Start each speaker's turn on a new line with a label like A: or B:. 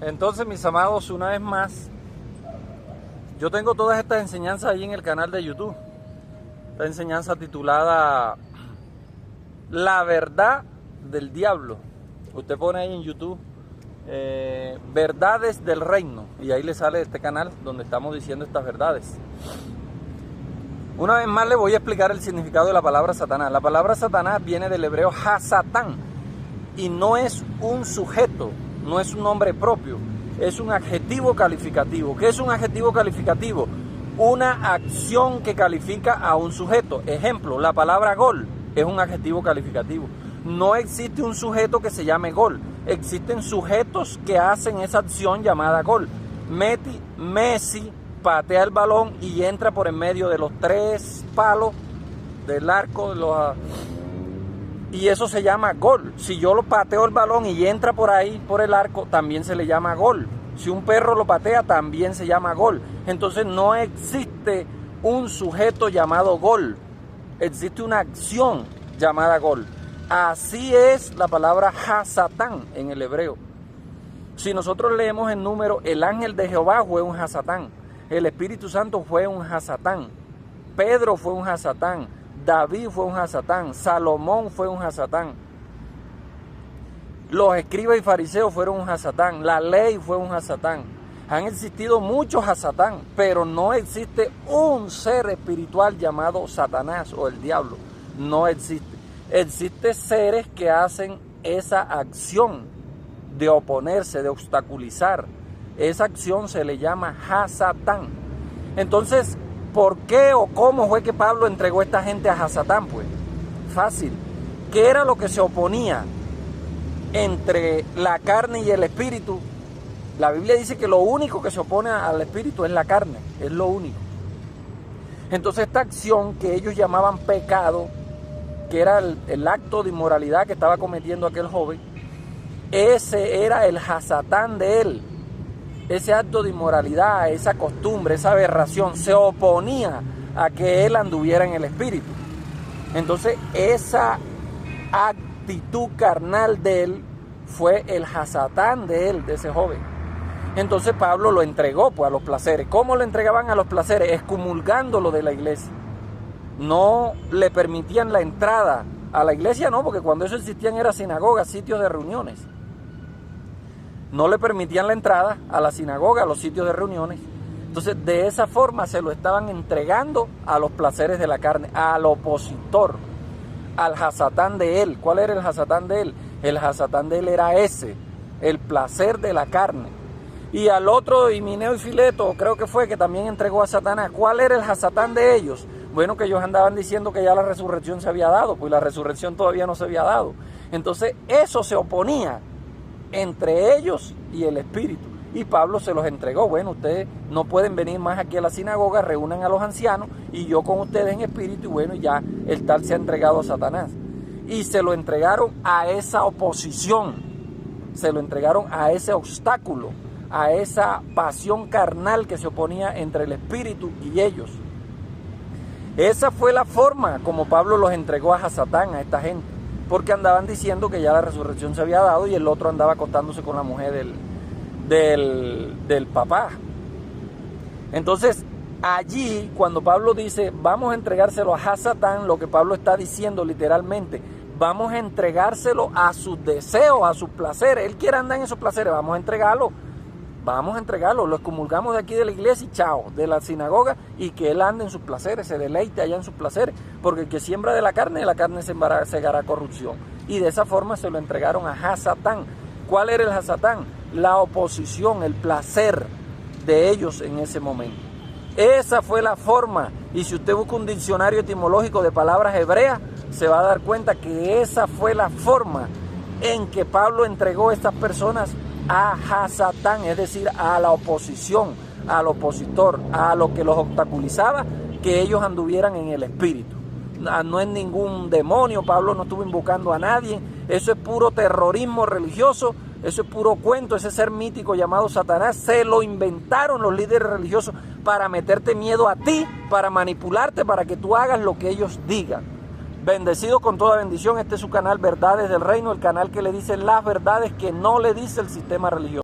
A: Entonces, mis amados, una vez más, yo tengo todas estas enseñanzas ahí en el canal de YouTube. Esta enseñanza titulada La verdad del diablo. Usted pone ahí en YouTube Verdades del Reino y ahí le sale este canal donde estamos diciendo estas verdades. Una vez más le voy a explicar el significado de la palabra Satanás. La palabra Satanás viene del hebreo Hasatán y no es un sujeto, no es un nombre propio, es un adjetivo calificativo. ¿Qué es un adjetivo calificativo? Una acción que califica a un sujeto. Ejemplo, la palabra gol es un adjetivo calificativo. No existe un sujeto que se llame gol. Existen sujetos que hacen esa acción llamada gol. Messi patea el balón y entra por en medio de los tres palos del arco, y eso se llama gol. Si yo lo pateo el balón y entra por ahí, por el arco, también se le llama gol. Si un perro lo patea, también se llama gol. Entonces no existe un sujeto llamado gol. Existe una acción llamada gol. Así es la palabra Hasatán en el hebreo. Si nosotros leemos en número, el ángel de Jehová fue un Hasatán. El Espíritu Santo fue un Hasatán. Pedro fue un Hasatán. David fue un Hasatán. Salomón fue un Hasatán. Los escribas y fariseos fueron un Hasatán. La ley fue un Hasatán. Han existido muchos Hasatán, pero no existe un ser espiritual llamado Satanás o el diablo. No existe. Existen seres que hacen esa acción de oponerse, de obstaculizar. Esa acción se le llama Hasatán. Entonces, ¿por qué o cómo fue que Pablo entregó a esta gente a Hasatán? Pues fácil. ¿Qué era lo que se oponía entre la carne y el espíritu? La Biblia dice que lo único que se opone al espíritu es la carne, es lo único. Entonces esta acción que ellos llamaban pecado, que era el acto de inmoralidad que estaba cometiendo aquel joven, ese era el Hasatán de él. Ese acto de inmoralidad, esa costumbre, esa aberración, se oponía a que él anduviera en el espíritu. Entonces esa actitud carnal de él fue el Hasatán de él, de ese joven. Entonces Pablo lo entregó pues a los placeres. ¿Cómo lo entregaban a los placeres? Excomulgándolo de la iglesia. No le permitían la entrada a la iglesia, no, porque cuando eso existían eran sinagogas, sitios de reuniones. No le permitían la entrada a la sinagoga, a los sitios de reuniones. Entonces de esa forma se lo estaban entregando a los placeres de la carne, al opositor, al Hasatán de él. ¿Cuál era el Hasatán de él? El Hasatán de él era ese, el placer de la carne. Y al otro, Himeneo y Fileto, creo que fue, que también entregó a Satanás. ¿Cuál era el Hasatán de ellos? Bueno, que ellos andaban diciendo que ya la resurrección se había dado, pues la resurrección todavía no se había dado. Entonces eso se oponía entre ellos y el espíritu. Y Pablo se los entregó. Bueno, ustedes no pueden venir más aquí a la sinagoga, reúnan a los ancianos y yo con ustedes en espíritu. Y bueno, ya el tal se ha entregado a Satanás. Y se lo entregaron a esa oposición, se lo entregaron a ese obstáculo, a esa pasión carnal que se oponía entre el espíritu y ellos. Esa fue la forma como Pablo los entregó a Hasatán, a esta gente, porque andaban diciendo que ya la resurrección se había dado y el otro andaba acostándose con la mujer del papá. Entonces allí cuando Pablo dice vamos a entregárselo a Hasatán, lo que Pablo está diciendo literalmente, vamos a entregárselo a sus deseos, a sus placeres. Él quiere andar en esos placeres, vamos a entregarlo. Vamos a entregarlo, lo excomulgamos de aquí de la iglesia y chao, de la sinagoga, y que él ande en sus placeres, se deleite allá en sus placeres, porque el que siembra de la carne segará corrupción. Y de esa forma se lo entregaron a Hasatán. ¿Cuál era el Hasatán? La oposición, el placer de ellos en ese momento. Esa fue la forma, y si usted busca un diccionario etimológico de palabras hebreas, se va a dar cuenta que esa fue la forma en que Pablo entregó a estas personas a Hasatán, es decir, a la oposición, al opositor, a lo que los obstaculizaba, que ellos anduvieran en el espíritu. No es ningún demonio, Pablo no estuvo invocando a nadie, eso es puro terrorismo religioso, eso es puro cuento, ese ser mítico llamado Satanás, se lo inventaron los líderes religiosos para meterte miedo a ti, para manipularte, para que tú hagas lo que ellos digan. Bendecido con toda bendición, este es su canal Verdades del Reino, el canal que le dice las verdades que no le dice el sistema religioso.